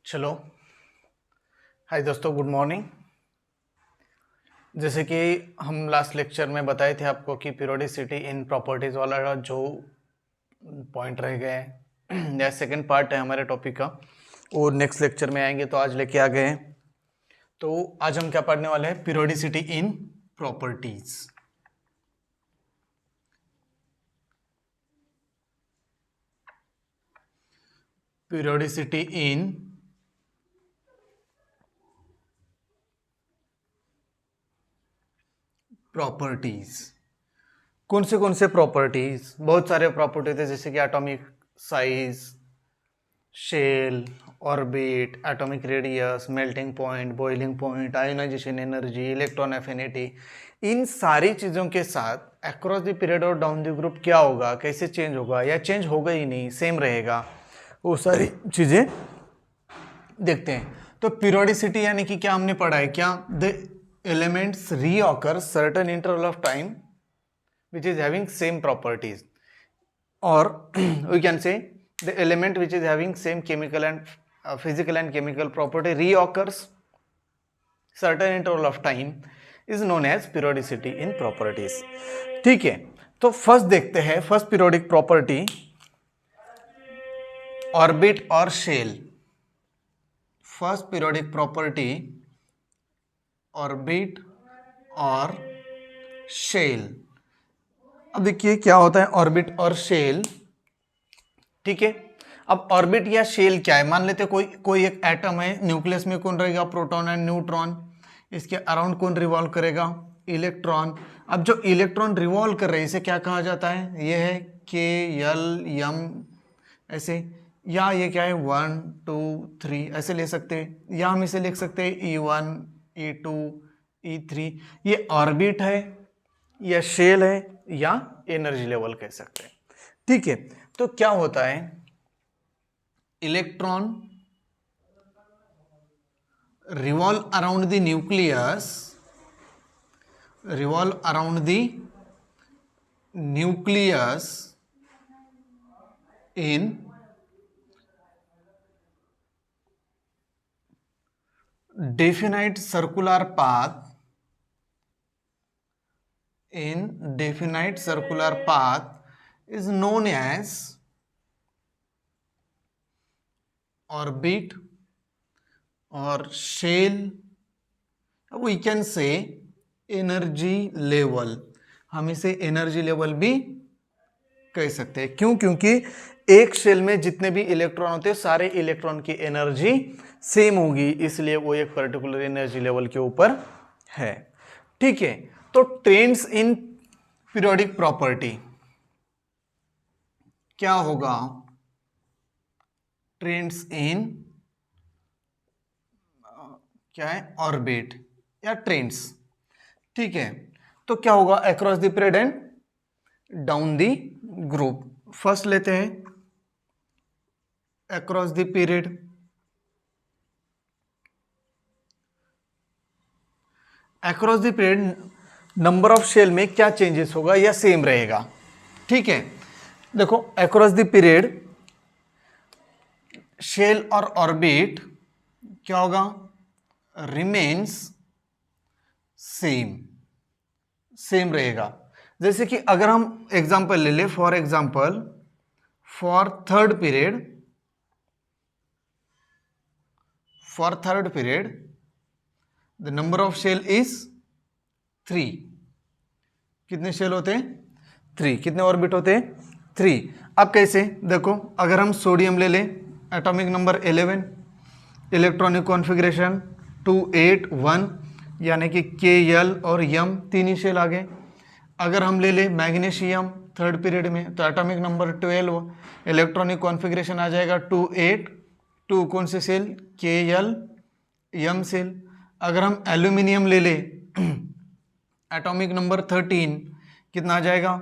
चलो। हाय दोस्तों, good morning. जैसे कि हम लास्ट लेक्चर में बताए थे आपको कि पीरियोडिसिटी इन प्रॉपर्टीज वाला जो पॉइंट रह गए हैं या सेकंड पार्ट है हमारे टॉपिक का, वो नेक्स्ट लेक्चर में आएंगे। तो आज लेके आ गए हैं। तो आज हम क्या पढ़ने वाले हैं? Periodicity in properties. Periodicity in properties. कौन से प्रॉपर्टीज? बहुत सारे प्रॉपर्टीज है, जैसे कि atomic size, shell, orbit, atomic radius, melting point, boiling point, ionisation energy, electron affinity. इन सारी चीज़ों के साथ अक्रॉस द पीरियड और डाउन द ग्रुप क्या होगा, कैसे चेंज होगा या चेंज होगा ही नहीं, सेम रहेगा, वो सारी चीज़ें देखते हैं। तो पीरियोडिसिटी यानी कि क्या हमने पढ़ा है? क्या the elements reoccur certain interval of time which is having same properties, or we can say the element which is having same chemical and physical and chemical property reoccurs certain interval of time is known as periodicity in properties। ठीक है, तो first देखते हैं first periodic property, orbit और shell. First periodic property orbit और shell. अब देखिए क्या होता है ऑर्बिट और शेल। ठीक है, अब ऑर्बिट या शेल क्या है? मान लेते कोई एक एटम है, न्यूक्लियस में कौन रहेगा? Proton and neutron. इसके अराउंड कौन रिवॉल्व करेगा? इलेक्ट्रॉन। अब जो इलेक्ट्रॉन रिवॉल्व कर रहे हैं इसे क्या कहा जाता है? ये है के एल एम ऐसे, या ये क्या है 1 2 3 ऐसे ले सकते हैं, या हम इसे लिख सकते हैं E1 E2 E3। ये ऑर्बिट है या शेल है या एनर्जी लेवल कह सकते हैं। ठीक है, तो क्या होता है? Electron revolve around the nucleus, revolve around the nucleus in definite circular path, in definite circular path is known as orbit or shell, we can say energy level। हम इसे एनर्जी लेवल भी कह सकते हैं। क्यों? क्योंकि एक शेल में जितने भी इलेक्ट्रॉन होते हैं सारे इलेक्ट्रॉन की एनर्जी सेम होगी, इसलिए वो एक पर्टिकुलर एनर्जी लेवल के ऊपर है। ठीक है, तो ट्रेंड्स इन पीरियोडिक प्रॉपर्टी क्या होगा? ट्रेंड्स इन क्या है? ऑर्बिट या ट्रेंड्स। ठीक है, तो क्या होगा across the period and down the group. First लेते हैं across the period. Across the period number of shell में क्या चेंजेस होगा या सेम रहेगा? ठीक है, देखो अक्रॉस द पीरियड शेल और ऑर्बिट क्या होगा? रिमेन्स सेम, सेम रहेगा। जैसे कि अगर हम एग्जांपल ले ले, for example for third period the number of shell is 3। कितने शेल होते हैं? 3। कितने ऑर्बिट होते हैं? 3। अब कैसे? देखो अगर हम सोडियम ले लें, एटॉमिक नंबर 11, इलेक्ट्रॉनिक कॉन्फ़िगरेशन 2 8 1, यानी कि के एल और यम तीन ही शेल आ गए। अगर हम ले लें मैग्नीशियम थर्ड पीरियड में, तो एटॉमिक नंबर 12, इलेक्ट्रॉनिक कॉन्फ़िगरेशन आ जाएगा 2 8 2, कौन से सेल? के एल यम सेल। अगर हम एल्यूमिनियम ले लें, एटॉमिक नंबर 13, कितना आ जाएगा?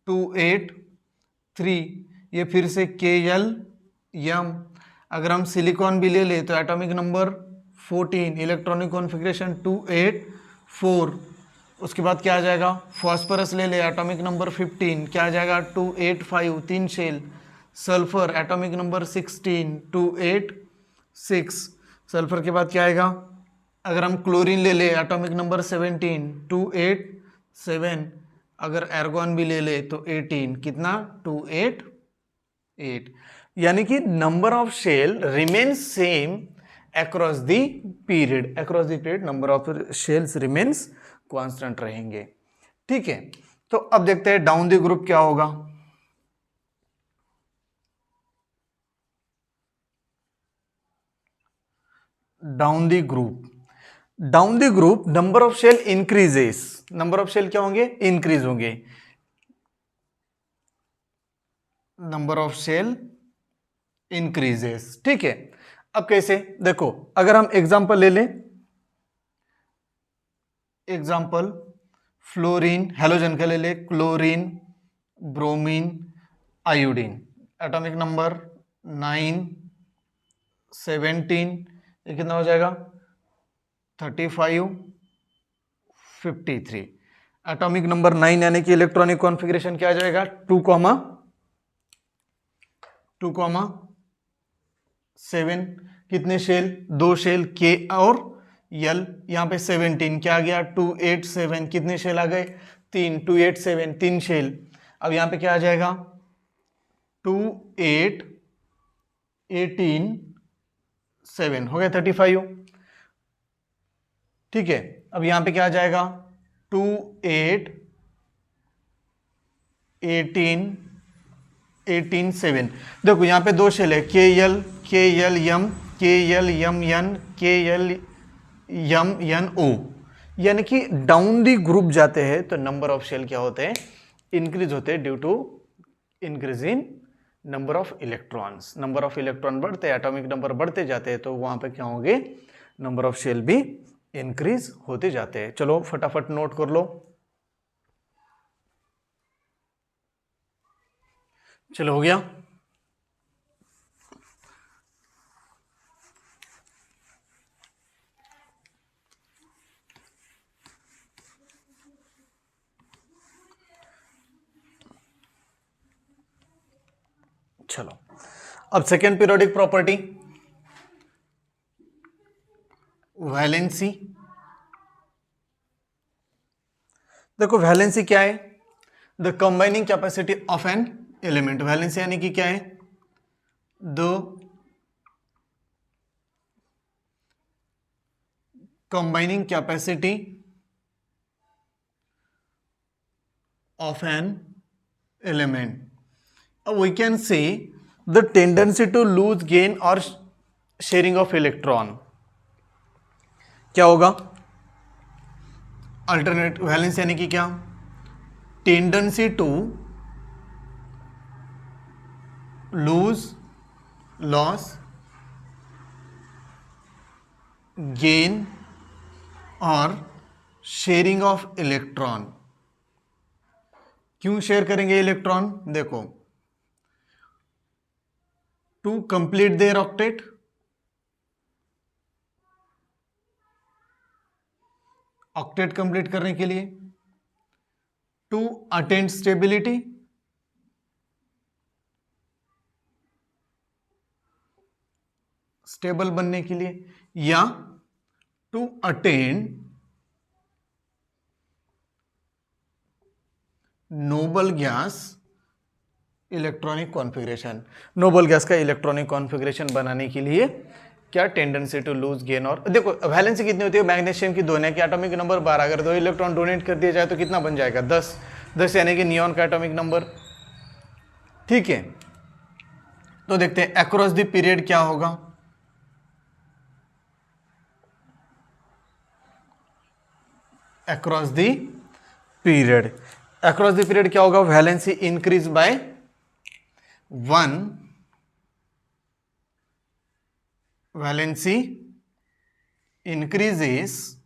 2 8 3, ये फिर से के एल यम। अगर हम सिलिकॉन भी ले लें तो एटॉमिक नंबर 14, इलेक्ट्रॉनिक कॉन्फ़िगरेशन 2 8 4। उसके बाद क्या आ जाएगा? फॉस्फोरस ले ले, एटॉमिक नंबर 15, क्या आ जाएगा? 2 8 5, 3 shell. Sulphur atomic number 16, 2 8 6, sulphur के बाद क्या आएगा? अगर हम क्लोरीन ले ले एटॉमिक नंबर 17, 2 8 7, अगर एर्गॉन भी ले ले तो 18, कितना? 2 8 8, यानी कि number of shell remains same across the period, across the period number of shells remains constant रहेंगे। ठीक है, तो अब देखते हैं डाउन द ग्रुप क्या होगा। Down the group, down the group number of shell increases, number of shell क्या होंगे? इंक्रीज होंगे, नंबर ऑफ शेल इंक्रीजेस। ठीक है, अब कैसे? देखो, अगर हम एग्जांपल ले लें, एग्जांपल फ्लोरीन, हेलोजन का ले ले, chlorine, bromine, iodine, atomic number 9 17, ये कितना हो जाएगा? 35 53। एटॉमिक नंबर 9 यानी कि इलेक्ट्रॉनिक कॉन्फ़िगरेशन क्या आ जाएगा? 2, 7, कितने शेल? 2 शेल, के और यल, यहां पे 17 क्या आ गया? 2 8 7, कितने शेल आ गए? 3, 2 8 7, 3 शेल। अब यहां पे क्या आ जाएगा? 2 8 18 7, हो गया 35। ठीक है, अब यहां पे क्या आ जाएगा? 2 8 18 18 7। देखो यहां पे 2 शेल है, के यल यम, के यल यम यन, के यल यम यन ओ, यानी कि डाउन दी ग्रुप जाते हैं तो नंबर ऑफ शेल क्या होते हैं? इंक्रीज होते हैं due to increase in number of electrons. Number of electron बढ़ते हैं, एटॉमिक नंबर बढ़ते जाते हैं, तो वहां पे क्या होंगे? नंबर ऑफ शेल भी इंक्रीज होते जाते हैं। चलो फटाफट नोट कर लो। चलो हो गया। चलो अब सेकेंड पीरियोडिक प्रॉपर्टी, वैलेंसी। देखो वैलेंसी क्या है? The combining capacity of an element. Valency यानी कि क्या है? The combining capacity of an element. We can say the tendency to lose, gain or sharing of electron. क्या होगा? अल्टरनेट वैलेंस यानी कि क्या? Tendency to lose, loss, gain और शेयरिंग ऑफ इलेक्ट्रॉन। क्यों शेयर करेंगे इलेक्ट्रॉन? देखो, to complete their octet, octet complete करने के लिए, टू अटेन स्टेबिलिटी, स्टेबल बनने के लिए, या to attain noble gas electronic configuration. Noble gas का इलेक्ट्रॉनिक कॉन्फ़िगरेशन बनाने के लिए क्या? टेंडेंसी टू लूज, गेन और देखो वैलेंसी कितनी होती है? मैग्नीशियम की 2 है कि एटॉमिक नंबर 12, अगर 2 इलेक्ट्रॉन डोनेट कर दिया जाए तो कितना बन जाएगा? 10 यानी कि नियॉन का एटॉमिक नंबर। ठीक है, तो देखते हैं अक्रॉस द पीरियड क्या होगा। Across the period, across the period क्या होगा? Valency increase by 1, valency increases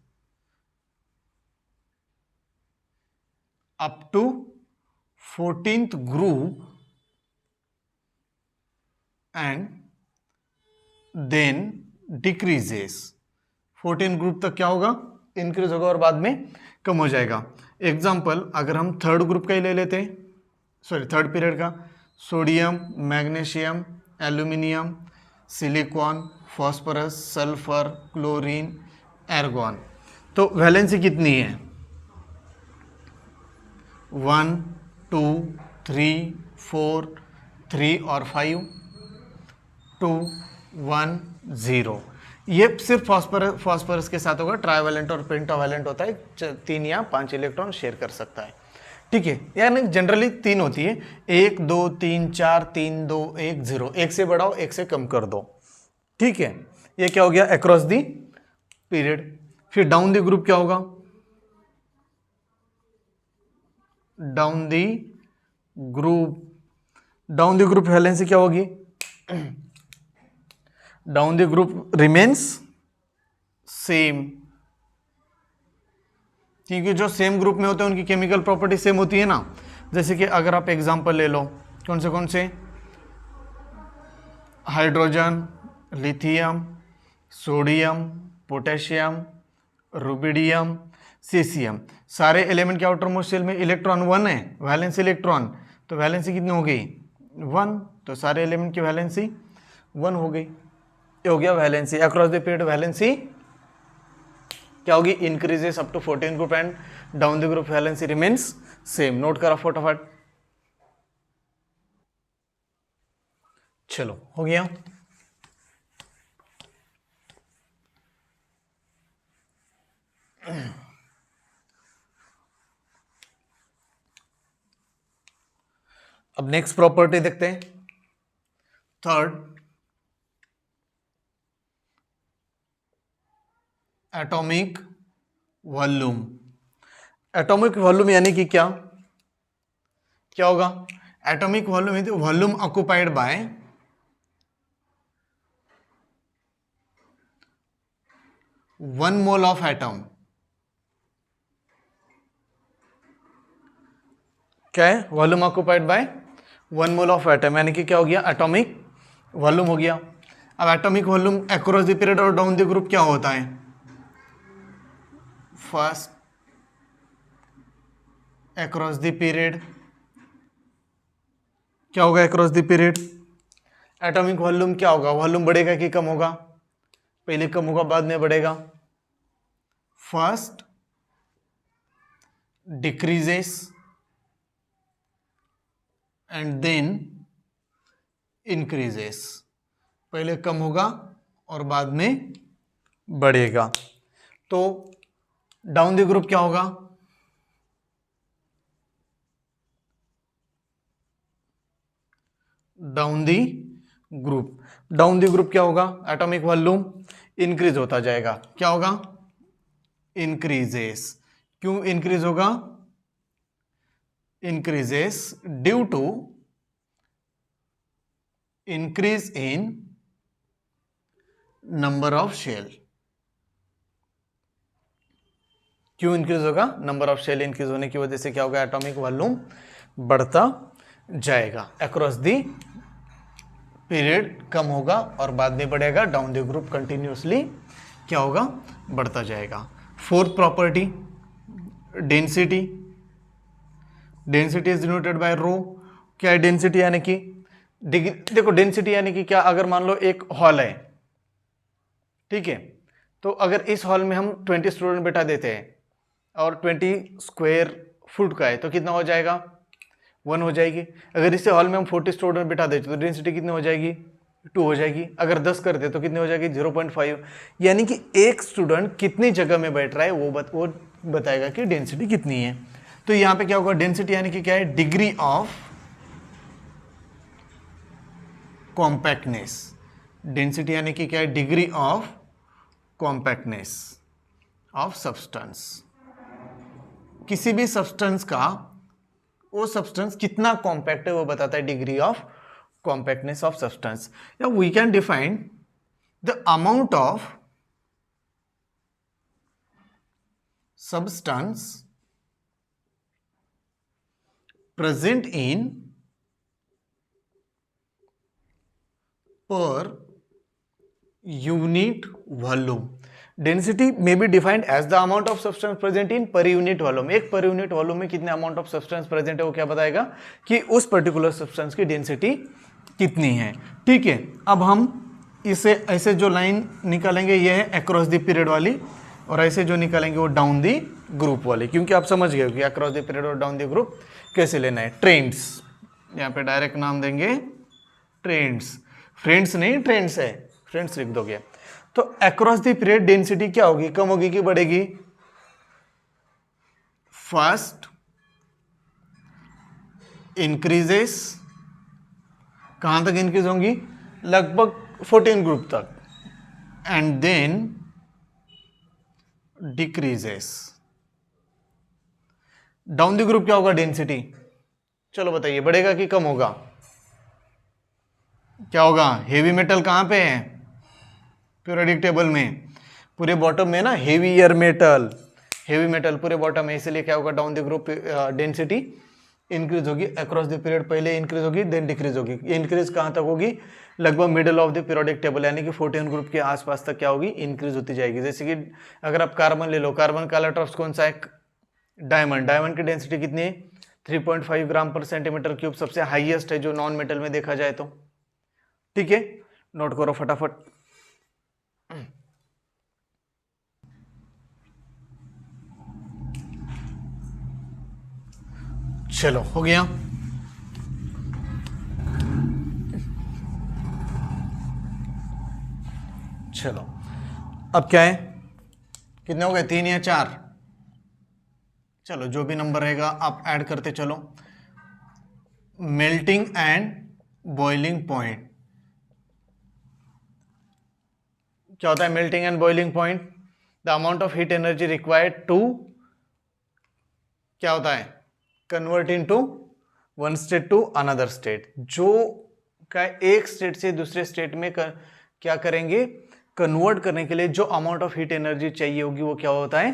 up to 14th group and then decreases। 14 group तक क्या होगा? इंक्रीज होगा और बाद में कम हो जाएगा। एग्जाम्पल अगर हम थर्ड ग्रुप का ही ले लेते हैं, सॉरी थर्ड पीरियड का, sodium, magnesium, aluminium, silicon, phosphorus, sulphur, chlorine, argon. तो वैलेंसी कितनी है? 1 2 3 4 3 और 5 2 1 0। ये सिर्फ फॉस्फोरस के साथ होगा। ट्राइवैलेंट और पेंटावैलेंट होता है, 3 या 5 इलेक्ट्रॉन शेयर कर सकता है। ठीक है, यानी जनरली 3 होती है, 1 2 3 4 3 2 1 0। एक से बढ़ाओ, एक से कम कर दो। ठीक है, ये क्या हो गया? Across the period. फिर डाउन दी ग्रुप क्या होगा? डाउन दी ग्रुप वैलेंसी क्या होगी? Down the group remains same, क्योंकि जो सेम ग्रुप में होते हैं उनकी केमिकल प्रॉपर्टी सेम होती है ना। जैसे कि अगर आप एग्जांपल ले लो, कौन से? Hydrogen, lithium, sodium, potassium, rubidium, caesium, सारे एलिमेंट के आउटर मोस्ट शेल में इलेक्ट्रॉन 1 है, वैलेंस इलेक्ट्रॉन। तो वैलेंसी कितनी हो गई? 1। तो सारे एलिमेंट की वैलेंसी 1 हो गई। ये हो गया valency. Across the period valency क्या होगी? Increases up to 14 group and down the group valency remains same. Note करा फटाफट। चलो, हो गया। अब नेक्स्ट प्रॉपर्टी देखते हैं, third, atomic volume. Atomic volume यानी कि क्या होगा? Atomic volume is volume occupied by one mole of atom. क्या है? Volume occupied by 1 mole of atom, यानी कि क्या हो गया? एटॉमिक वॉल्यूम हो गया। अब atomic volume across the period और डाउन द ग्रुप क्या होता है? फर्स्ट, अक्रॉस द पीरियड क्या होगा? Across the period atomic volume क्या होगा? वॉल्यूम बढ़ेगा कि कम होगा? पहले कम होगा, बाद में बढ़ेगा। First decreases and then increases. पहले कम होगा और बाद में बढ़ेगा। तो डाउन द ग्रुप क्या होगा? डाउन द ग्रुप क्या होगा? एटॉमिक वॉल्यूम इंक्रीज होता जाएगा। क्या होगा? इंक्रीजेस। क्यों इंक्रीज होगा? increases due to increase in number of shell। क्यों इंक्रीज होगा? नंबर ऑफ शेल इंक्रीज होने की वजह से क्या होगा? एटॉमिक वॉल्यूम बढ़ता जाएगा। अक्रॉस दी पीरियड कम होगा और बाद में बढ़ेगा। डाउन द ग्रुप कंटिन्यूसली क्या होगा? बढ़ता जाएगा। Fourth property, density. Density is denoted by rho. क्या है डेंसिटी? यानी कि देखो, डेंसिटी यानी कि क्या? अगर मान लो एक हॉल है, ठीक है, तो अगर इस हॉल में हम 20 स्टूडेंट बैठा देते हैं और 20 स्क्वायर फुट का है तो कितना हो जाएगा? 1 हो जाएगी। अगर इसे हॉल में हम 40 स्टूडेंट बैठा देते तो डेंसिटी कितनी हो जाएगी? 2 हो जाएगी। अगर 10 करते तो कितनी हो जाएगी? 0.5। यानी कि एक स्टूडेंट कितनी जगह में बैठ रहा है वो बताएगा कि डेंसिटी कितनी है। तो यहां पे क्या होगा? डेंसिटी यानी कि क्या है? Degree of compactness. डेंसिटी यानी कि क्या है? Degree of compactness of substance. किसी भी सब्सटेंस का वो सब्सटेंस कितना कॉम्पैक्ट है वो बताता है degree of compactness of substance. या we can define the amount of substance present in per unit volume। Density may be defined as the amount of substance present in per unit volume। एक per unit volume में कितने amount of substance present है वो क्या बताएगा कि उस particular substance की density कितनी है। ठीक है, अब हम इसे ऐसे जो लाइन निकालेंगे ये है अक्रॉस द पीरियड वाली, और ऐसे जो निकालेंगे वो डाउन दी ग्रुप वाली, क्योंकि आप समझ गए कि अक्रॉस द पीरियड और डाउन द ग्रुप कैसे लेना है। ट्रेंड्स, यहाँ पे डायरेक्ट नाम देंगे ट्रेंड्स, फ्रेंड्स नहीं ट्रेंड्स है, फ्रेंड्स लिख दोगे। तो अक्रॉस द पीरियड डेंसिटी क्या होगी, कम होगी कि बढ़ेगी? फर्स्ट इंक्रीजेस, कहां तक इंक्रीज होंगी? लगभग 14 ग्रुप तक, and then decreases. Down the group क्या होगा डेंसिटी? चलो बताइए, बढ़ेगा कि कम होगा? क्या होगा? हेवी मेटल कहां पे है पीरियोडिक टेबल में? पूरे बॉटम में ना, हेवीयर मेटल, हेवी मेटल पूरे बॉटम में, इसलिए क्या होगा? Down the group density increase होगी अक्रॉस द पीरियड, पहले इंक्रीज होगी देन डिक्रीज होगी। इंक्रीज कहां तक होगी? लगभग middle of the periodic table, यानी कि 14 ग्रुप के आसपास तक क्या होगी? इंक्रीज होती जाएगी। जैसे कि अगर आप कार्बन ले लो, कार्बन का इलेक्ट्रॉन्स कौन सा है? डायमंड। डायमंड की डेंसिटी कितनी है? 3.5 ग्राम पर सेंटीमीटर क्यूब, सबसे हाईएस्ट है जो नॉन मेटल में देखा जाए तो। ठीक है, नोट करो फटाफट। चलो हो गया। चलो अब क्या है, कितने हो गए? 3 या 4? चलो जो भी नंबर रहेगा आप ऐड करते चलो। मेल्टिंग एंड बॉइलिंग पॉइंट क्या होता है? Melting and boiling point, the amount of heat energy required to क्या होता है? Convert into one state to another state. जो क्या एक स्टेट से दूसरे स्टेट में क्या करेंगे? कन्वर्ट करने के लिए जो अमाउंट ऑफ हीट एनर्जी चाहिए होगी वो क्या होता है?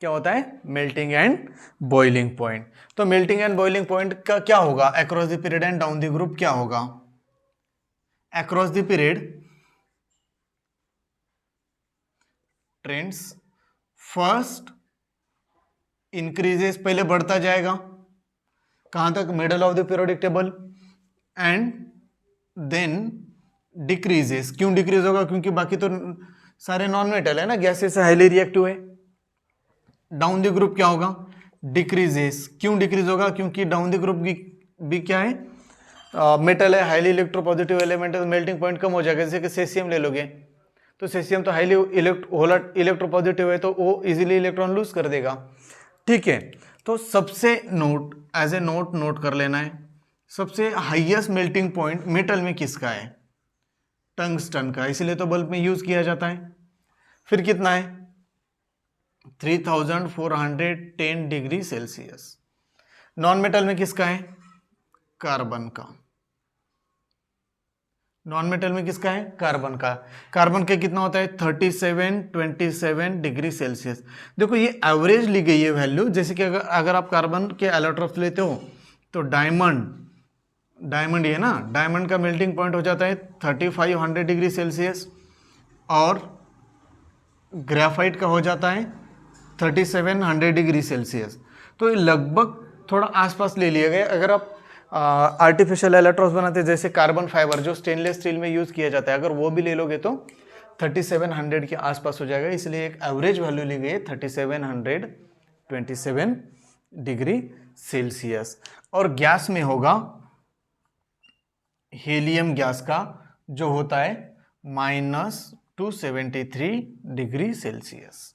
क्या होता है? Melting and boiling point. तो मेल्टिंग एंड बॉइलिंग पॉइंट का क्या होगा? Across the period and down the group क्या होगा? Across the period trends first increases, पहले बढ़ता जाएगा कहां तक? Middle of the periodic table, and then decreases. क्यों डिक्रीज होगा? क्योंकि बाकी तो सारे नॉन मेटल है ना, गैसेस हाईली रिएक्टिव है। डाउन द ग्रुप क्या होगा? डिक्रीजेस। क्यों डिक्रीज होगा? क्योंकि डाउन द ग्रुप भी क्या है? मेटल है, हाईली इलेक्ट्रोपॉजिटिव एलिमेंट है, मेल्टिंग पॉइंट कम हो जाएगा। जैसे कि सेसियम ले लोगे तो सेसियम तो हाईली इलेक्ट्रोपॉजिटिव है, तो वो इजीली इलेक्ट्रॉन लूज कर देगा। ठीक है, तो सबसे नोट एज ए नोट कर लेना है, सबसे हाईएस्ट मेल्टिंग पॉइंट मेटल में किसका है? टंगस्टन का, इसीलिए तो बल्ब में यूज किया जाता है। फिर कितना है? 3410 डिग्री सेल्सियस। नॉन मेटल में किसका है? कार्बन का। नॉन मेटल में किसका है? कार्बन का। कार्बन का कितना होता है? 3727 डिग्री सेल्सियस। देखो ये एवरेज ली गई है वैल्यू, जैसे कि अगर आप कार्बन के एलोट्रॉप्स लेते हो तो डायमंड ये ना, डायमंड का मेल्टिंग पॉइंट हो जाता है 3500 डिग्री सेल्सियस, और ग्रेफाइट का हो जाता है 3700 डिग्री सेल्सियस। तो ये लगभग थोड़ा आसपास ले लिया गया। अगर आप आर्टिफिशियल इलेक्ट्रोड्स बनाते हैं, जैसे कार्बन फाइबर जो स्टेनलेस स्टील में यूज किया जाता है, अगर वो भी ले लोगे तो 3700 के आसपास हो जाएगा। इसलिए एक एवरेज वैल्यू ली गई है 3727 डिग्री सेल्सियस। और गैस में होगा हीलियम गैस का, जो होता है -273 डिग्री सेल्सियस।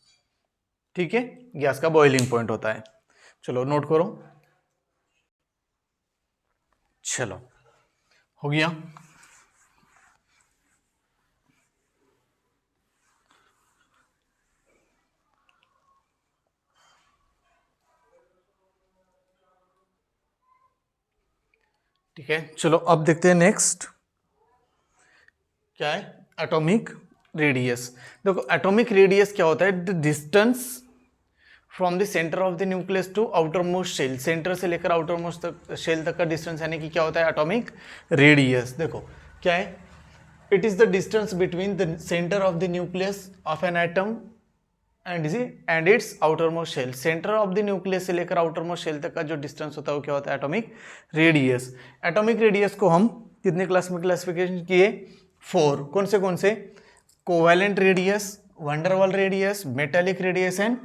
ठीक है, गैस का बॉइलिंग पॉइंट होता है। चलो नोट करो। चलो हो गया। ठीक है, चलो अब देखते हैं नेक्स्ट क्या है? Atomic radius. देखो एटॉमिक रेडियस क्या होता है? The distance from the centre of the nucleus to outer most shell, centre से लेकर आउटर मोस्ट तक शेल तक का डिस्टेंस, यानी कि क्या होता है? Atomic radius. देखो क्या है? It is the distance between the centre of the nucleus of an atom and its outer most shell. Centre of the nucleus से लेकर आउटर मोस्ट शेल तक का जो डिस्टेंस होता है वो क्या होता है? Atomic radius. एटॉमिक रेडियस को हम कितने क्लास में क्लासिफिकेशन किए? 4 कौन से covalent radius, van der Waals radius, metallic radius and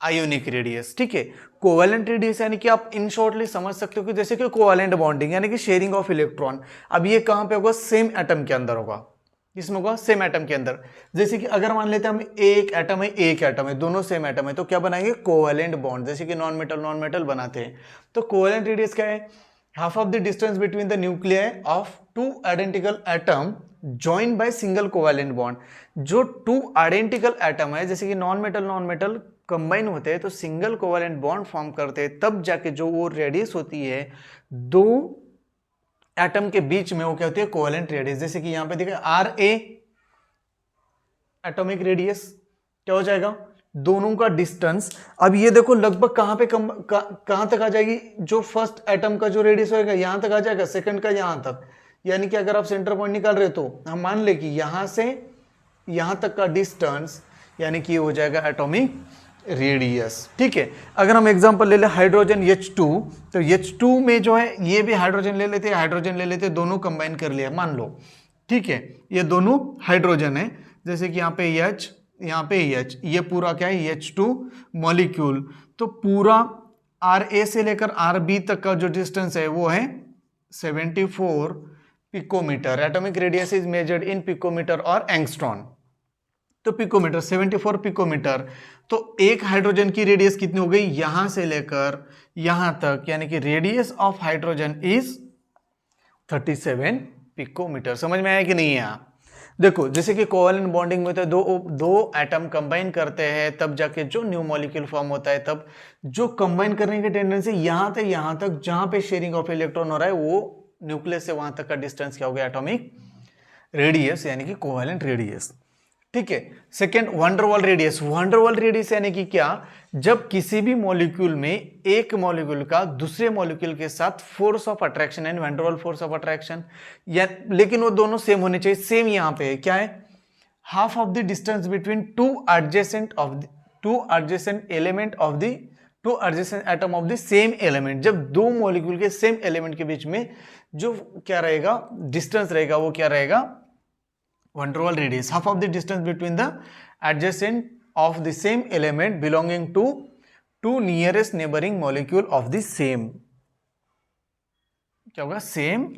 ionic radius. ठीक है, कोवेलेंट रेडियस यानी कि आप इन शॉर्टली समझ सकते हो कि जैसे कि कोवेलेंट बॉन्डिंग यानी कि शेयरिंग ऑफ इलेक्ट्रॉन। अब ये कहां पे होगा, सेम एटम के अंदर होगा। किसमें होगा, सेम एटम के अंदर। जैसे कि अगर मान लेते हैं हम एक एटम है, दोनों सेम एटम है, तो क्या बनाएंगे, कोवेलेंट बॉन्ड, जैसे कि नॉन मेटल बनाते हैं। तो कोवेलेंट रेडियस क्या है, half of the distance between the nuclei of two identical atom joined by single covalent bond. जो टू आइडेंटिकल एटम है, जैसे कि नॉन मेटल कंबाइन होते हैं तो सिंगल कोवेलेंट बॉन्ड फॉर्म करते हैं, तब जाके जो वो रेडियस होती है दो एटम के बीच में, वो क्या होती है, कोवेलेंट रेडियस। जैसे कि यहां पे देखिए RA एटॉमिक रेडियस क्या हो जाएगा, दोनों का डिस्टेंस। अब ये देखो लगभग कहां तक आ जाएगी, जो फर्स्ट एटम का जो रेडियस होगा यहां तक आ जाएगा, सेकंड का यहां तक। यानी कि अगर आप सेंटर पॉइंट निकाल रहे हो तो हम मान ले कि यहां से यहां तक का डिस्टेंस यानी कि हो जाएगा एटॉमिक रेडियस। ठीक है, अगर हम एग्जांपल ले ले हाइड्रोजन H2, तो H2 में जो है ये भी हाइड्रोजन ले लेते, दोनों कंबाइन कर लिया मान लो। ठीक है, ये दोनों हाइड्रोजन है, जैसे कि यहाँ पे H, यहाँ पे H, ये पूरा क्या है H2 मॉलिक्यूल। तो पूरा RA से लेकर RB तक का जो डिस्टेंस है वो है 74 picometre. Atomic radius is measured in picometre और एंगस्ट्रॉन। तो पिकोमीटर 74 पिकोमीटर। तो एक हाइड्रोजन की रेडियस कितनी हो गई, यहां से लेकर यहां तक, यानी कि radius of hydrogen is 37 picometre. समझ में आया कि नहीं है? देखो जैसे कि कोवेलेंट बॉन्डिंग में तो दो एटम कंबाइन करते हैं तब जाके जो न्यू मॉलिक्यूल फॉर्म होता है, तब जो कंबाइन करने की टेंडेंसी यहां तक जहां पे शेयरिंग ऑफ इलेक्ट्रॉन हो रहा है, वो न्यूक्लियस से वहां तक का डिस्टेंस क्या हो गया, एटॉमिक रेडियस यानी कि कोवेलेंट रेडियस। ठीक है, second van der Waals radius. Van der Waals radius यानी कि क्या, जब किसी भी मॉलिक्यूल में एक मॉलिक्यूल का दूसरे मॉलिक्यूल के साथ force of attraction and van der Waals force of attraction, या लेकिन वो दोनों सेम होने चाहिए। सेम यहां पे क्या है, half of the distance between two adjacent atom of the same element. जब दो मॉलिक्यूल के सेम एलिमेंट के बीच में जो क्या रहेगा, डिस्टेंस रहेगा, वो क्या रहेगा, van der Waals radius. Half of the distance between the adjacent of the same element belonging to two nearest neighboring molecule of the same, क्या होगा, same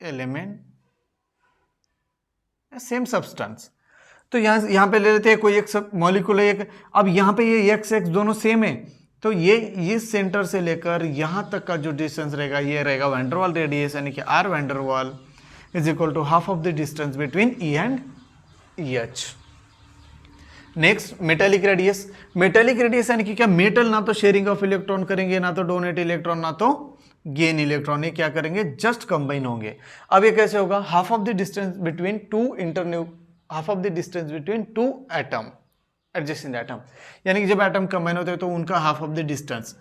element, same substance। तो यहां पे ले लेते हैं कोई एक मॉलिक्यूल है एक, अब यहां पे ये x दोनों सेम है, तो ये सेंटर से लेकर यहां तक का जो डिस्टेंस रहेगा ये रहेगा वैन डर वाल रेडियस, यानी कि R वैन डर वाल is equal to half of the distance between E and EH। Next metallic radius. Metallic radius यानी कि क्या, मेटल ना तो शेयरिंग ऑफ इलेक्ट्रॉन करेंगे, ना तो डोनेट इलेक्ट्रॉन, ना तो गेन इलेक्ट्रॉन, ये क्या करेंगे, जस्ट कंबाइन होंगे। अब ये कैसे होगा, half of the distance between two atom adjacent atom, यानी कि जब एटम कंबाइन होते हैं तो उनका half of the distance,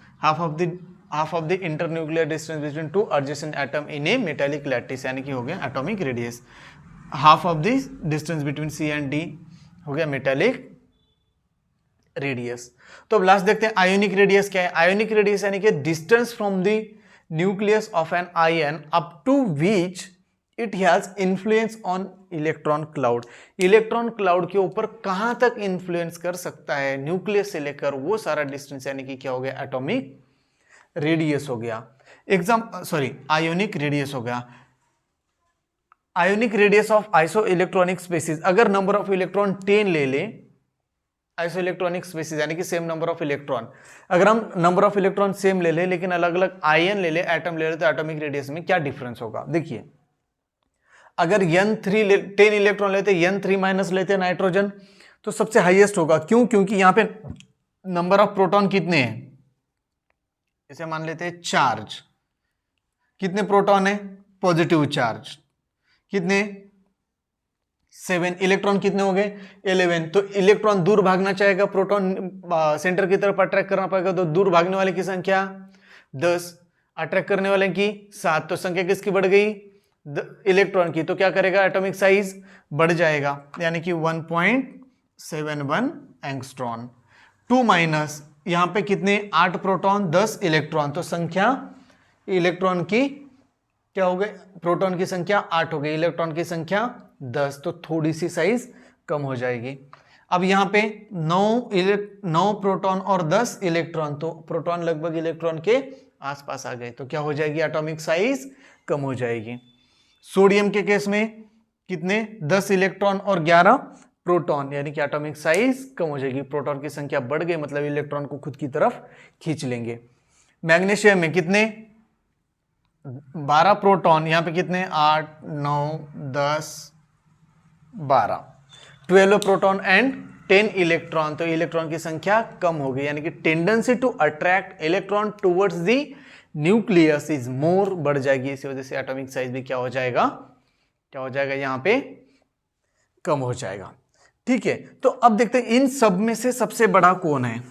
half of the internuclear distance between two adjacent atom in a metallic lattice, यानी कि हो गया atomic radius। half of the distance between C and D हो गया metallic radius। तो अब लास्ट देखते हैं आयोनिक रेडियस क्या है। आयोनिक रेडियस यानी कि distance from the nucleus of an ion up to which it has influence on electron cloud. Electron cloud के ऊपर कहां तक इन्फ्लुएंस कर सकता है न्यूक्लियस से लेकर, वो सारा डिस्टेंस यानी कि क्या हो गया, एटॉमिक रेडियस हो गया। आयोनिक रेडियस हो गया। Ionic radius of iso electronic species, अगर नंबर ऑफ इलेक्ट्रॉन 10 ले ले, आइसो इलेक्ट्रॉनिक स्पेसिस यानी कि सेम नंबर ऑफ इलेक्ट्रॉन, अगर हम नंबर ऑफ इलेक्ट्रॉन सेम ले ले लेकिन अलग अलग आयन ले ले, एटम ले ले, तो एटॉमिक रेडियस में क्या डिफरेंस होगा। देखिए अगर N3 10 इलेक्ट्रॉन लेते, N3 माइनस लेते नाइट्रोजन, तो सबसे हाईएस्ट होगा। क्यों, क्योंकि यहां पे नंबर ऑफ प्रोटॉन कितने हैं, इसे मान लेते हैं चार्ज, कितने प्रोटॉन है, पॉजिटिव चार्ज, कितने 7, इलेक्ट्रॉन कितने हो गए 11। तो इलेक्ट्रॉन दूर भागना चाहेगा, प्रोटॉन सेंटर की तरफ अट्रैक्ट करना पड़ेगा, तो दूर भागने वाले की संख्या 10, अट्रैक्ट करने वाले की 7, तो संख्या किसकी बढ़ गई, इलेक्ट्रॉन की। तो क्या करेगा, एटॉमिक साइज बढ़ जाएगा, यानी कि 1.71 एंगस्ट्रॉन। 2 माइनस यहां पे कितने, 8 प्रोटॉन 10 इलेक्ट्रॉन, तो संख्या इलेक्ट्रॉन की क्या हो गए, प्रोटॉन की संख्या 8 हो गई, इलेक्ट्रॉन की संख्या 10, तो थोड़ी सी साइज कम हो जाएगी। अब यहाँ पे 9 प्रोटॉन और 10 इलेक्ट्रॉन, तो प्रोटॉन लगभग इलेक्ट्रॉन के आसपास आ गए, तो क्या हो जाएगी, एटॉमिक साइज कम हो जाएगी। सोडियम के केस में कितने, 10 इलेक्ट्रॉन और 11 प्रोटॉन, यानी कि एटॉमिक साइज कम हो जाएगी, प्रोटॉन की संख्या बढ़ गई, मतलब इलेक्ट्रॉन को खुद की तरफ खींच लेंगे। मैग्नीशियम में कितने, 12 प्रोटॉन, यहां पे कितने, 8 9 10 12, 12 प्रोटॉन एंड 10 इलेक्ट्रॉन, तो इलेक्ट्रॉन की संख्या कम हो गई, यानी कि tendency to attract electron towards the nucleus is more, बढ़ जाएगी, इसी वजह से एटॉमिक साइज भी क्या हो जाएगा, क्या हो जाएगा, यहां पे कम हो जाएगा। ठीक है, तो अब देखते हैं इन सब में से सबसे बड़ा कौन है।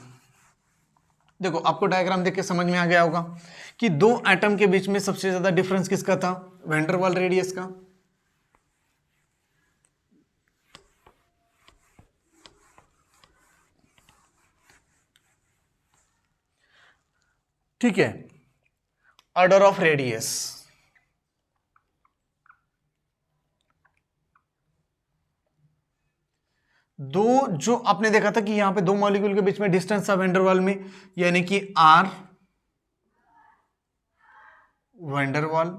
देखो आपको डायग्राम देख के समझ में आ गया होगा कि दो एटम के बीच में सबसे ज्यादा डिफरेंस किसका था, वैन डर वाल रेडियस का। ठीक है, ऑर्डर ऑफ रेडियस, दो जो आपने देखा था कि यहां पे दो मॉलिक्यूल के बीच में डिस्टेंस था वैन डर वाल में, यानी कि आर वैन डर वाल,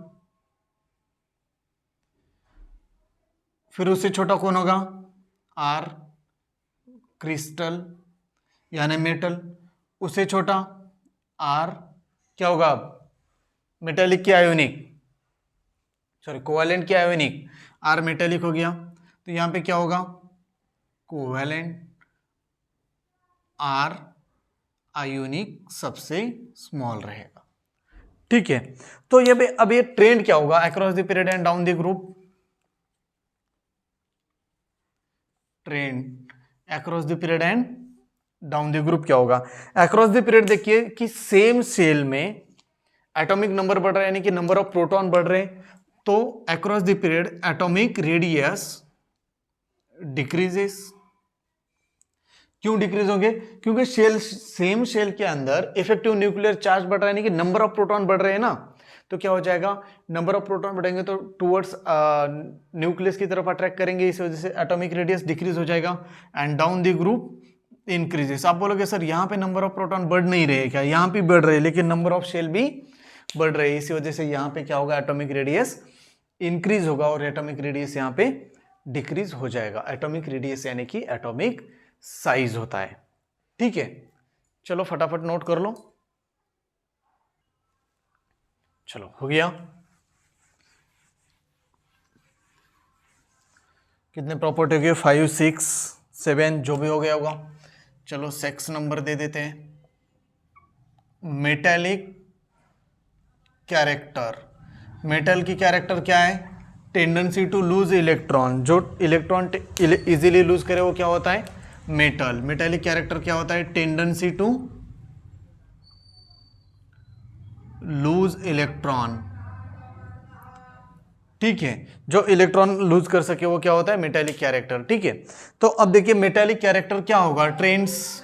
फिर उससे छोटा कौन होगा, आर क्रिस्टल यानी मेटल, उससे छोटा आर क्या होगा, अब मेटेलिक की आयोनिक, सॉरी कोवैलेंट की आयोनिक, आर मेटेलिक हो गया, तो यहां पे क्या होगा, कोवैलेंट, आर आयोनिक सबसे स्मॉल रहेगा। ठीक है, तो ये अब ये ट्रेंड क्या होगा across the period and down the group, trend across the period and down the group क्या होगा, अक्रॉस द पीरियड देखिए कि सेम सेल में एटॉमिक नंबर बढ़ रहा है, यानी कि नंबर ऑफ प्रोटॉन बढ़ रहे हैं, तो across the period atomic radius decreases. क्यों डिक्रीज होंगे, क्योंकि सेम शेल के अंदर इफेक्टिव न्यूक्लियर चार्ज बढ़ रहा है, यानी कि नंबर ऑफ प्रोटॉन बढ़ रहे हैं ना, तो क्या हो जाएगा, नंबर ऑफ प्रोटॉन बढ़ेंगे तो टुवर्ड्स न्यूक्लियस की तरफ अट्रैक्ट करेंगे, इस वजह से एटॉमिक रेडियस डिक्रीज हो जाएगा and down the group increases. आप बोलोगे सर यहाँ पे नंबर ऑफ प्रोटॉन बढ़ नहीं रहे क्या, यहाँ पे बढ़ रहे, लेकिन नंबर ऑफ शेल भी बढ़ रहे, इसी वजह से यहाँ पे क्या होगा, एटॉमिक रेडियस इंक्रीज होगा और एटॉमिक रेडियस यहाँ पे डिक्रीज हो जाएगा। एटॉमिक रेडियस यानी कि एटॉमिक साइज होता है। ठीक है, चलो फटाफट नोट कर लो, चलो हो गया, कितने प्रॉपर्टी हो गए, 5 6 7 जो भी हो गया होगा। चलो सेक्स नंबर दे देते हैं, मेटेलिक कैरेक्टर, मेटल की कैरेक्टर क्या है, टेंडेंसी टू लूज इलेक्ट्रॉन, जो इलेक्ट्रॉन इजीली लूज करे वो क्या होता है, मेटल। मेटेलिक कैरेक्टर क्या होता है, टेंडेंसी टू लूज इलेक्ट्रॉन। ठीक है, जो इलेक्ट्रॉन लूज कर सके वो क्या होता है, मेटेलिक कैरेक्टर। ठीक है, तो अब देखिए मेटेलिक कैरेक्टर क्या होगा, ट्रेंड्स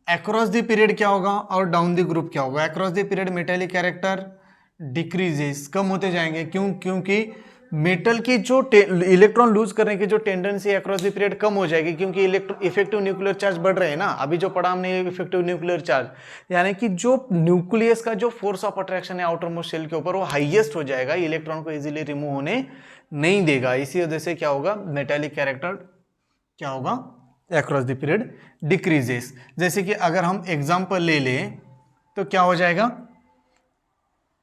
अक्रॉस द पीरियड क्या होगा और डाउन द ग्रुप क्या होगा। Across the period metallic character decreases, कम होते जाएंगे, क्यों, क्योंकि मेटल की जो इलेक्ट्रॉन लूज करने की जो टेंडेंसी अक्रॉस द पीरियड कम हो जाएगी, क्योंकि इफेक्टिव न्यूक्लियर चार्ज बढ़ रहे हैं ना, अभी जो पढ़ा हमने इफेक्टिव न्यूक्लियर चार्ज, यानी कि जो न्यूक्लियस का जो फोर्स ऑफ अट्रैक्शन है आउटर मोस्ट शेल के ऊपर वो हाईएस्ट हो जाएगा, इलेक्ट्रॉन को इजीली रिमूव होने नहीं देगा, इसी वजह से क्या होगा, मेटेलिक कैरेक्टर क्या होगा, अक्रॉस द पीरियड डिक्रीजेस। जैसे कि अगर हम एग्जांपल ले लें तो क्या हो जाएगा,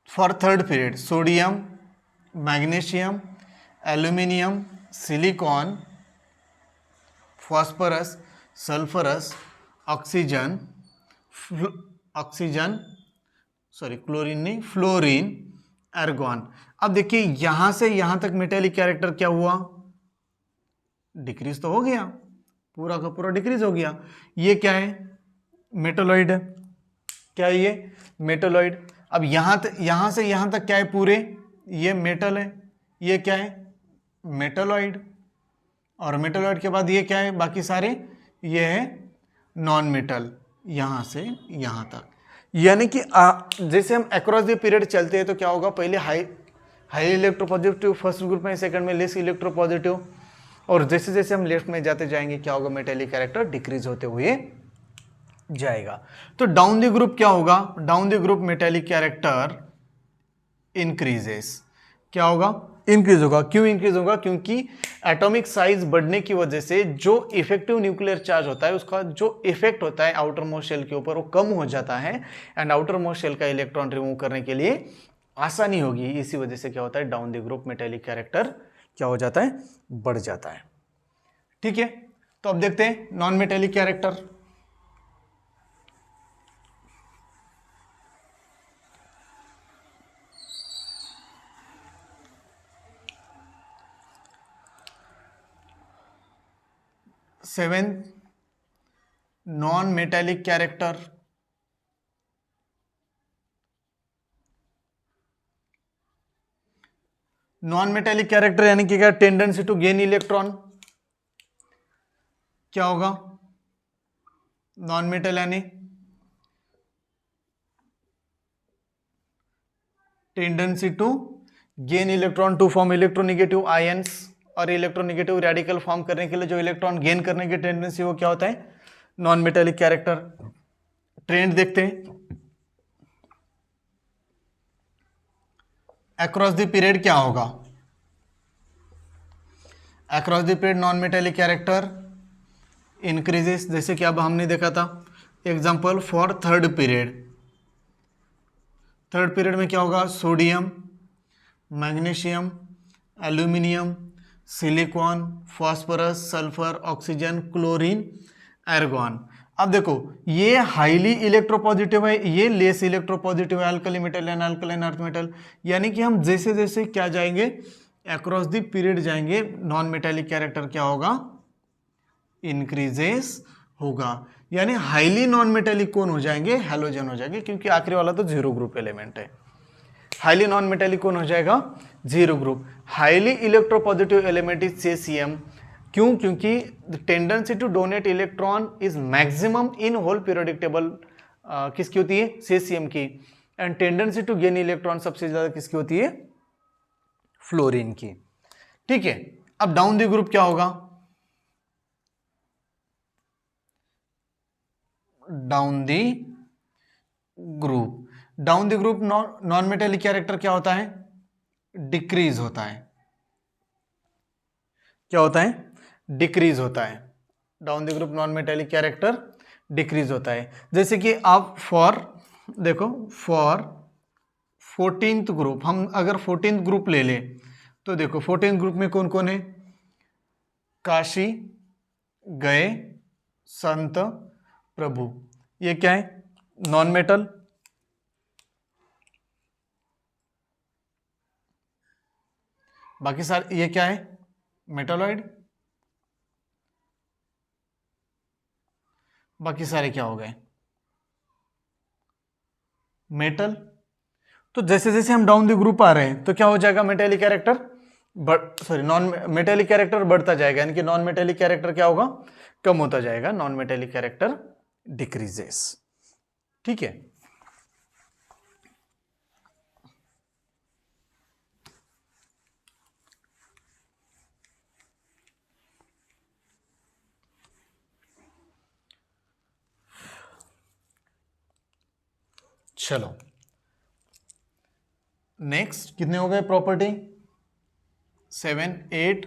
for third period sodium, magnesium, aluminium, silicon, phosphorus, sulphurous, oxygen, chlorine नहीं, फ्लोरीन, आर्गॉन। अब देखिए यहां से यहां तक मेटेलिक कैरेक्टर क्या हुआ, डिक्रीज तो हो गया, पूरा का पूरा डिक्रीज हो गया। ये क्या है, मेटलॉइड है, क्या है ये, मेटलॉइड। अब यहां से यहां तक क्या है, पूरे ये मेटल है, ये क्या है, मेटलॉइड, और मेटलॉइड के बाद ये क्या है, बाकी सारे ये है नॉन मेटल, यहां से यहां तक। यानी कि जैसे हम अक्रॉस द पीरियड चलते हैं तो क्या होगा, पहले हाई इलेक्ट्रोपॉजिटिव फर्स्ट ग्रुप में, सेकंड में लेस इलेक्ट्रोपॉजिटिव, और जैसे जैसे हम लेफ्ट में जाते जाएंगे क्या होगा, मेटेलिक कैरेक्टर डिक्रीज होते हुए जाएगा। तो डाउन द ग्रुप क्या होगा, down the group metallic character increases, क्या होगा, इंक्रीज होगा। क्यों इंक्रीज होगा, क्योंकि एटॉमिक साइज बढ़ने की वजह से जो इफेक्टिव न्यूक्लियर चार्ज होता है उसका जो इफेक्ट होता है आउटर मोस्ट शेल के ऊपर वो कम हो जाता है, एंड आउटर मोस्ट शेल का इलेक्ट्रॉन रिमूव करने के लिए आसानी होगी। इसी वजह से क्या होता है, down the group metallic character क्या हो जाता है, बढ़ जाता है। ठीक है, तो अब देखते हैं non metallic character. Seventh, non metallic character. Non metallic character यानी कि क्या, टेंडेंसी टू गेन इलेक्ट्रॉन, क्या होगा, नॉन मेटल यानी tendency to gain electron to form electronegative ions, और इलेक्ट्रोनेगेटिव रेडिकल फॉर्म करने के लिए जो इलेक्ट्रॉन गेन करने की टेंडेंसी वो क्या होता है, नॉन मेटेलिक कैरेक्टर। ट्रेंड देखते हैं, अक्रॉस द पीरियड क्या होगा, across the period non metallic character increases, जैसे कि अब हमने देखा था example for third period. Third period में क्या होगा, sodium, magnesium, aluminium, silicon, phosphorus, sulphur, oxygen, chlorine, argon. अब देखो ये हाईली इलेक्ट्रोपॉजिटिव है, ये लेस इलेक्ट्रोपॉजिटिव है, alkali metal and alkaline earth metal. यानी कि हम जैसे जैसे क्या जाएंगे, अक्रॉस द पीरियड जाएंगे, नॉन मेटेलिक कैरेक्टर क्या होगा, इंक्रीजेस होगा। यानी हाईली नॉन मेटेलिक कौन हो जाएंगे, हैलोजन हो जाएंगे, क्योंकि आखिरी वाला तो जीरो ग्रुप एलिमेंट है। हाईली नॉन मेटेलिक कौन हो जाएगा, zero group. Highly electropositive element is cesium, क्यों, क्योंकि the tendency to donate electron is maximum in whole periodic table किसकी होती है, cesium की, and tendency to gain electron सबसे ज्यादा किसकी होती है, फ्लोरीन की। ठीक है, अब डाउन द ग्रुप क्या होगा, down the group, down the group non metallic character क्या होता है, डिक्रीज होता है, क्या होता है, डिक्रीज होता है। Down the group non metallic character decrease होता है। जैसे कि आप देखो फॉर 14th ग्रुप, हम अगर 14th ग्रुप ले ले तो देखो 14th ग्रुप में कौन कौन है, काशी, गए, संत, प्रभु। ये क्या है, नॉन मेटल। बाकी सारे ये क्या है, मेटालॉइड। बाकी सारे क्या हो गए, मेटल। तो जैसे जैसे हम डाउन द ग्रुप आ रहे हैं तो क्या हो जाएगा, metallic character non metallic character बढ़ता जाएगा, यानी कि नॉन मेटेलिक कैरेक्टर क्या होगा, कम होता जाएगा, नॉन मेटेलिक कैरेक्टर डिक्रीजेस। ठीक है, चलो नेक्स्ट कितने हो गए property, 7, 8,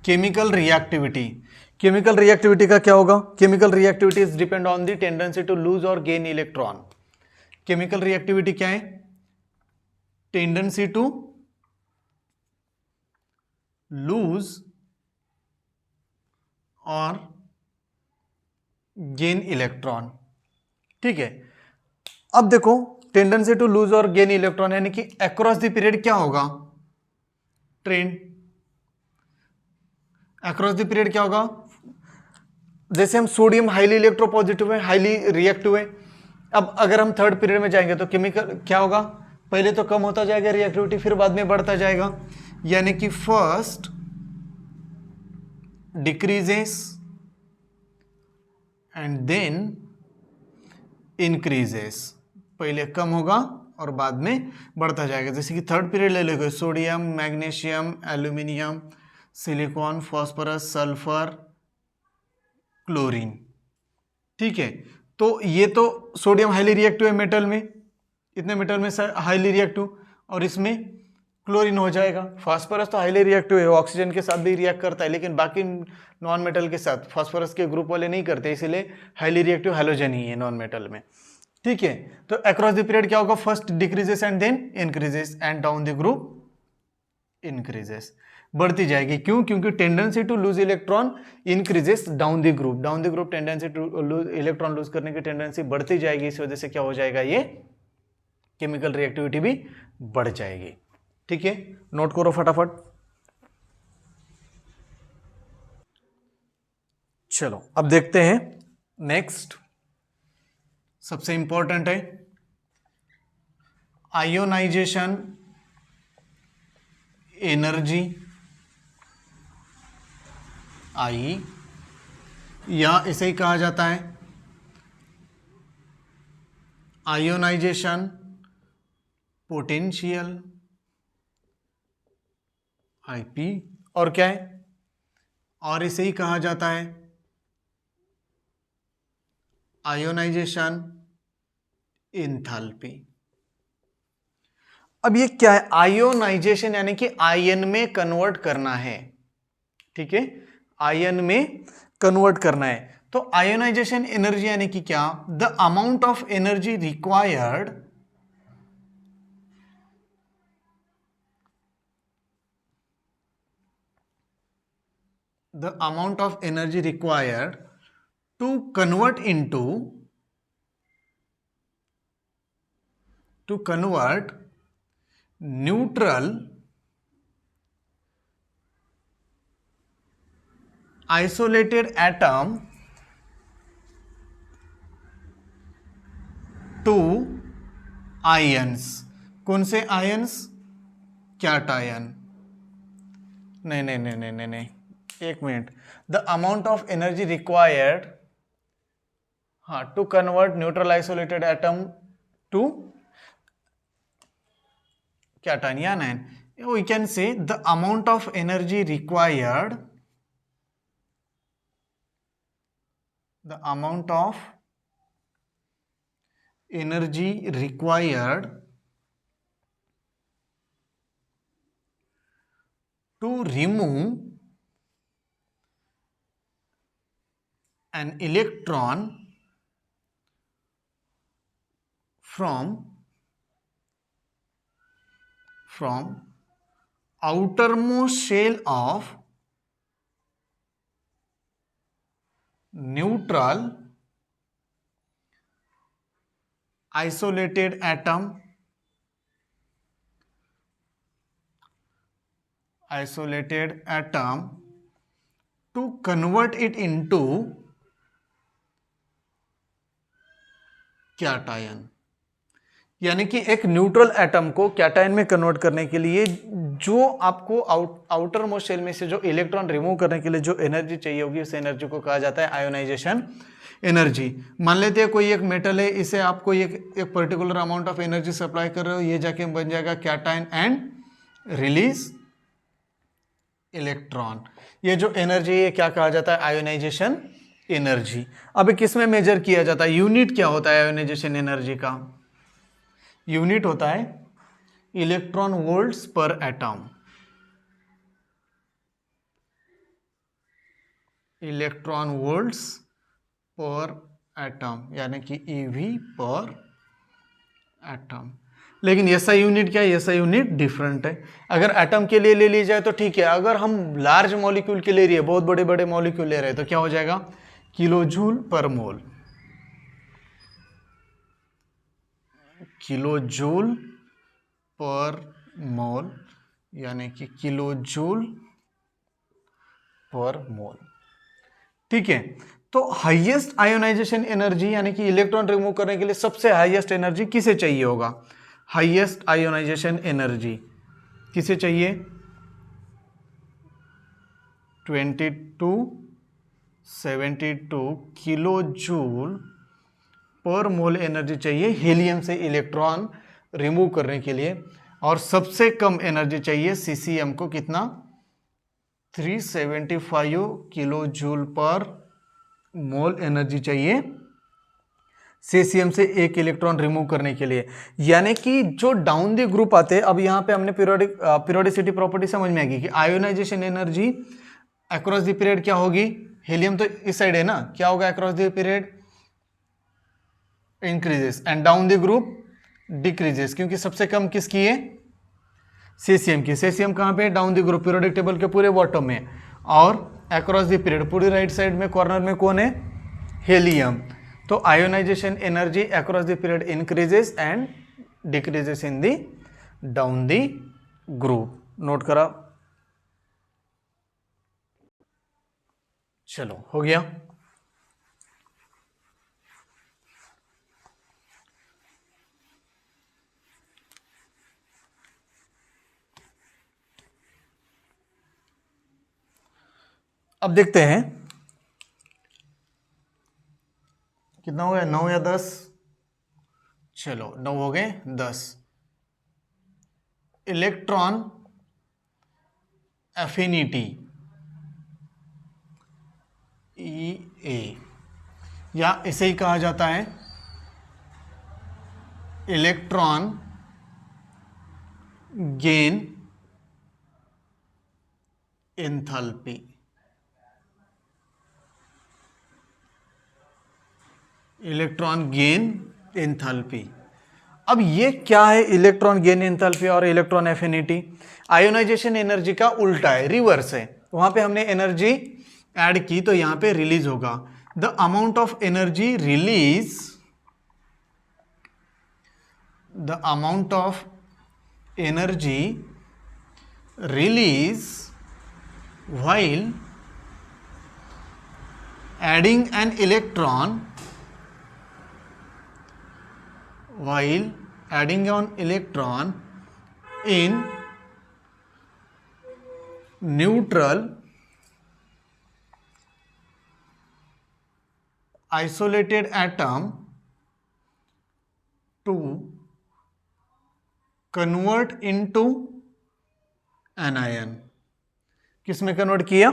chemical reactivity. Chemical reactivity का क्या होगा, chemical reactivity is depend on the tendency to lose और गेन इलेक्ट्रॉन। केमिकल रिएक्टिविटी क्या है, टेंडेंसी टू लूज और गेन इलेक्ट्रॉन। ठीक है, अब देखो टेंडेंसी टू लूज और गेन इलेक्ट्रॉन यानी कि अक्रॉस द पीरियड क्या होगा, ट्रेंड अक्रॉस द पीरियड क्या होगा, जैसे हम सोडियम हाईली इलेक्ट्रोपॉजिटिव है, हाईली रिएक्टिव है। अब अगर हम थर्ड पीरियड में जाएंगे तो केमिकल क्या होगा, पहले तो कम होता जाएगा रिएक्टिविटी, फिर बाद में बढ़ता जाएगा। यानी कि first decreases and then increases. पहले कम होगा और बाद में बढ़ता जाएगा। जैसे कि थर्ड पीरियड ले लोगे, sodium, magnesium, aluminium, silicon, phosphorus, sulphur, chlorine. ठीक है, तो ये तो सोडियम हाईली रिएक्टिव है मेटल में, इतने मेटल में हाईली रिएक्टिव, और इसमें क्लोरीन हो जाएगा। फास्फोरस तो हाईली रिएक्टिव है, ऑक्सीजन के साथ भी रिएक्ट करता है, लेकिन बाकी नॉन मेटल के साथ फास्फोरस के ग्रुप वाले नहीं करते, इसीलिए हाईली रिएक्टिव हैलोजन ही है नॉन मेटल में। ठीक है, तो अक्रॉस द पीरियड क्या होगा, first decreases and then increases and down the group increases, बढ़ती जाएगी। क्यों? क्योंकि tendency to lose electron increases down the group, down the group tendency to lose electron lose करने की टेंडेंसी बढ़ती जाएगी। इस वजह से क्या हो जाएगा, ये केमिकल रिएक्टिविटी भी बढ़ जाएगी। ठीक है, नोट करो फटाफट। चलो अब देखते हैं नेक्स्ट, सबसे इंपॉर्टेंट है आयोनाइजेशन एनर्जी, आई, या इसे ही कहा जाता है आयोनाइजेशन पोटेंशियल, आईपी, और क्या है, और इसे ही कहा जाता है आयोनाइजेशन एंथैल्पी। अब ये क्या है, आयोनाइजेशन यानी कि आयन में कन्वर्ट करना है। ठीक है, आयन में कन्वर्ट करना है। तो आयोनाइजेशन एनर्जी यानी कि क्या, the amount of energy required to convert neutral isolated atom to ions। कौन से आयंस, कैटायन। नहीं, एक minute, the amount of energy required, हाँ, to convert neutral isolated atom to cation या ion, we can say the amount of energy required, the amount of energy required to remove an electron from outermost shell of neutral isolated atom to convert it into cation. यानी कि एक neutral atom को cation में convert करने के लिए जो आपको आउटर मोस्ट शेल में से जो इलेक्ट्रॉन रिमूव करने के लिए जो एनर्जी चाहिए होगी, उस एनर्जी को कहा जाता है आयोनाइजेशन एनर्जी। मान लेते हैं कोई एक मेटल है, इसे आपको एक particular amount of energy supply कर रहे हो, ये जाके बन जाएगा कैटायन एंड रिलीज इलेक्ट्रॉन। ये जो एनर्जी है क्या कहा जाता है, आयोनाइजेशन एनर्जी। अब किस में मेजर किया जाता है, यूनिट क्या होता है आयोनाइजेशन एनर्जी का, यूनिट होता है इलेक्ट्रॉन वोल्ट्स पर एटम, इलेक्ट्रॉन वोल्ट्स पर एटम, यानी कि ईवी पर एटम। लेकिन ऐसा यूनिट क्या है, ऐसा यूनिट डिफरेंट है। अगर एटम के लिए ले ली जाए तो ठीक है, अगर हम लार्ज मॉलिक्यूल के ले रही है, बहुत बड़े बड़े मॉलिक्यूल ले रहे हैं, तो क्या हो जाएगा, किलोजूल पर मोल, किलोजूल पर मोल, यानी कि किलोजूल पर मोल। ठीक है, तो हाईएस्ट आयोनाइजेशन एनर्जी यानी कि इलेक्ट्रॉन रिमूव करने के लिए सबसे हाईएस्ट एनर्जी किसे चाहिए होगा, हाईएस्ट आयोनाइजेशन एनर्जी किसे चाहिए, 2272 किलो जूल पर मोल एनर्जी चाहिए हीलियम से इलेक्ट्रॉन रिमूव करने के लिए, और सबसे कम एनर्जी चाहिए सीसीएम को, कितना 375 किलो जूल पर मोल एनर्जी चाहिए सीसीएम से एक इलेक्ट्रॉन रिमूव करने के लिए। यानी कि जो डाउन द ग्रुप आते हैं, अब यहां पे हमने पीरियोडिसिटी प्रॉपर्टी समझ में आएगी कि ionization energy across the period क्या होगी, हीलियम तो इस साइड है ना, क्या होगा across the period, increases, and down the group decreases, क्योंकि सबसे कम किसकी है, सीसीएम की। सीसीएम कहां पे, down the group periodic table के पूरे बॉटम में, और अक्रॉस द पीरियड पूरी राइट साइड में कॉर्नर में कौन है, हीलियम। तो ionization energy across the period increases and decreases in the down the group. Note करा, चलो हो गया। अब देखते हैं कितना हो गया, 9 या 10, चलो 9 हो गए, 10। इलेक्ट्रॉन एफिनिटी EA, या इसे ही कहा जाता है electron gain enthalpy. Electron gain enthalpy. अब ये क्या है इलेक्ट्रॉन गेन एंथैल्पी और इलेक्ट्रॉन एफिनिटी? आयोनाइजेशन एनर्जी का उल्टा है, रिवर्स है। वहां पे हमने एनर्जी ऐड की तो यहां पे रिलीज होगा। The amount of energy release, the amount of energy release while adding an electron, while adding an electron in neutral isolated atom to convert into anion। किस में कन्वर्ट किया,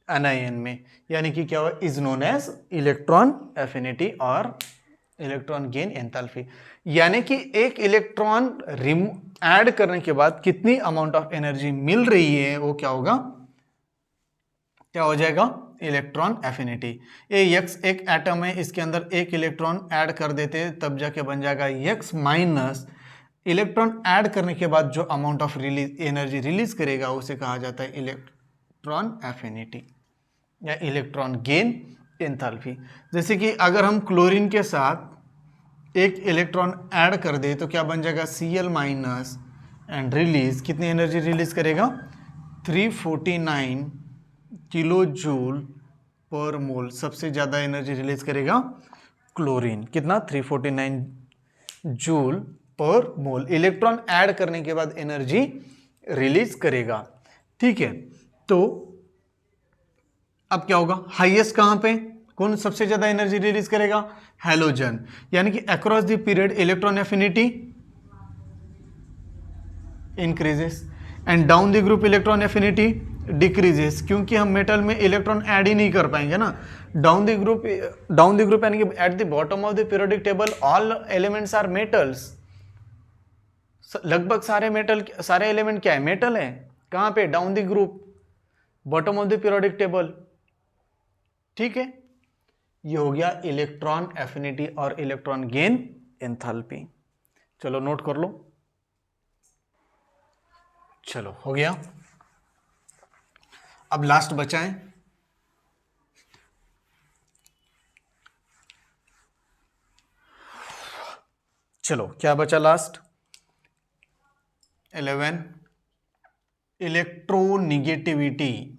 एनायन में। यानी कि क्या हुआ, is known as electron affinity और electron gain enthalpy. यानी कि एक इलेक्ट्रॉन ऐड करने के बाद कितनी अमाउंट ऑफ एनर्जी मिल रही है वो क्या होगा, क्या हो जाएगा, इलेक्ट्रॉन एफिनिटी। एक्स एक एटम है, इसके अंदर एक इलेक्ट्रॉन ऐड कर देते तब जाके बन जाएगा एक्स माइनस इलेक्ट्रॉन ऐड करने के बाद जो अमाउंट ऑफ एनर्जी रिलीज करेगा उसे कहा जाता है इलेक्ट्रॉन एफिनिटी या इलेक्ट्रॉन गेन एंथैल्पी। जैसे कि अगर हम क्लोरीन के साथ एक इलेक्ट्रॉन ऐड कर दे तो क्या बन जाएगा, Cl माइनस, एंड रिलीज कितनी एनर्जी रिलीज करेगा, 349 किलो जूल पर मोल। सबसे ज़्यादा एनर्जी रिलीज करेगा क्लोरीन, कितना, 349 जूल पर मोल। इलेक्ट्रॉन ऐड करने के बाद एनर्जी रिलीज करेगा। ठीक है, तो अब क्या होगा, हाईएस्ट कहां पे, कौन सबसे ज्यादा एनर्जी रिलीज करेगा, हैलोजन। यानी कि across the period electron affinity increases and down the group electron affinity decreases, क्योंकि हम मेटल में इलेक्ट्रॉन ऐड ही नहीं कर पाएंगे ना। डाउन द ग्रुप यानी कि at the bottom of the periodic table all elements are metals. लगभग सारे मेटल, सारे एलिमेंट क्या है, मेटल है। कहां पे, down the group, bottom of the periodic table. ठीक है, ये हो गया इलेक्ट्रॉन एफिनिटी और इलेक्ट्रॉन गेन एंथैल्पी। चलो नोट कर लो, चलो हो गया। अब लास्ट बचा है चलो क्या बचा लास्ट, 11 इलेक्ट्रोनिगेटिविटी।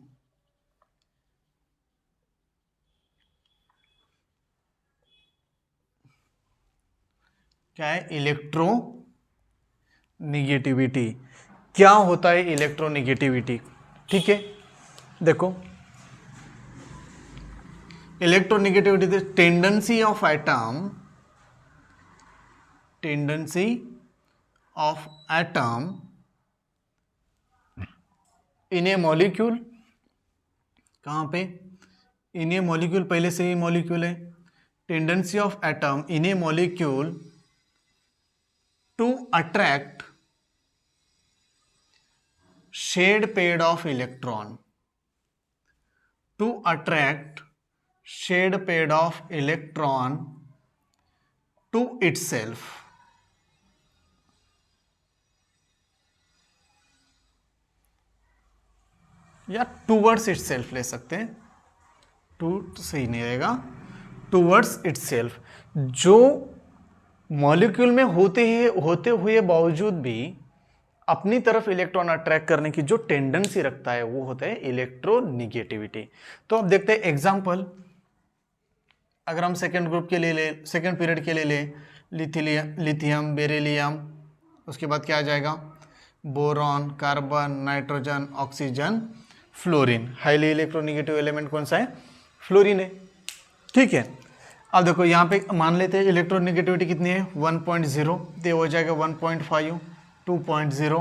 क्या है, इलेक्ट्रोनिगेटिविटी। क्या होता है इलेक्ट्रोनिगेटिविटी? ठीक है, देखो electronegativity is tendency of atom in a molecule, कहाँ पे, इन ए मॉलिक्यूल, पहले से ही मॉलिक्यूल है, tendency of atom in a molecule to attract shared pair of electron, to attract shared pair of electron to itself, या towards itself ले सकते हैं, टू सही नहीं रहेगा, टूवर्ड्स इटसेल्फ। जो मॉलिक्यूल में होते हुए बावजूद भी अपनी तरफ इलेक्ट्रॉन अट्रैक्ट करने की जो टेंडेंसी रखता है वो होता है इलेक्ट्रोनिगेटिविटी। तो अब देखते हैं एग्जांपल, अगर हम सेकेंड ग्रुप के लिए ले, सेकेंड पीरियड के लिए ले, लिथियम, बेरिलियम, उसके बाद क्या आ जाएगा, boron, carbon, nitrogen, oxygen, fluorine. Highly electronegative element कौन सा है, फ्लोरीन है, ठीक है। अब देखो यहाँ पे मान लेते हैं इलेक्ट्रोनिगेटिविटी कितनी है 1.0, तो हो जाएगा 1.5, 2.0,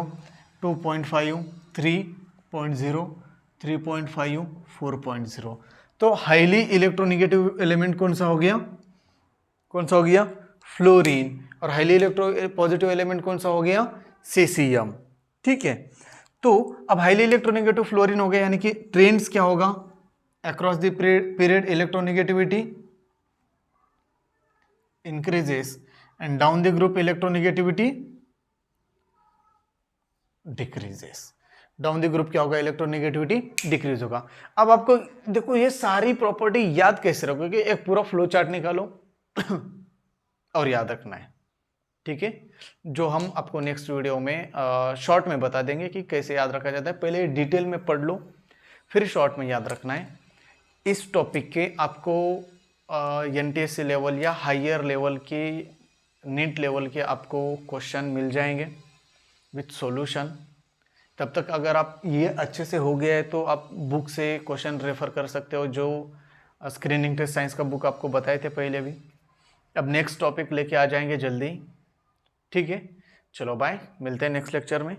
2.5, 3.0, 3.5, 4.0। तो हाईली इलेक्ट्रोनिगेटिव एलिमेंट कौन सा हो गया, फ्लोरीन। और हाईली इलेक्ट्रो पॉजिटिव एलिमेंट कौन सा हो गया, सीसियम, ठीक है। तो अब हाईली इलेक्ट्रोनिगेटिव फ्लोरीन हो गया, यानी कि ट्रेंड्स क्या होगा, across the period electronegativity increases and down the group electronegativity decreases. Down the group क्या होगा, इलेक्ट्रोनिगेटिविटी डिक्रीज होगा। अब आपको देखो ये सारी प्रॉपर्टी याद कैसे रखोगे, एक पूरा फ्लो चार्ट निकालो और याद रखना है, ठीक है। जो हम आपको नेक्स्ट वीडियो में शॉर्ट में बता देंगे कि कैसे याद रखा जाता है। पहले डिटेल में पढ़ लो, फिर शॉर्ट में याद रखना है। इस टॉपिक के आपको एनटीएससी लेवल या हायर लेवल की, नीट लेवल के आपको क्वेश्चन मिल जाएंगे विथ सॉल्यूशन। तब तक अगर आप ये अच्छे से हो गया है तो आप बुक से क्वेश्चन रेफर कर सकते हो, जो स्क्रीनिंग टेस्ट साइंस का बुक आपको बताए थे पहले भी। अब नेक्स्ट टॉपिक लेके आ जाएंगे जल्दी, ठीक है। चलो बाय, मिलते हैं नेक्स्ट लेक्चर में।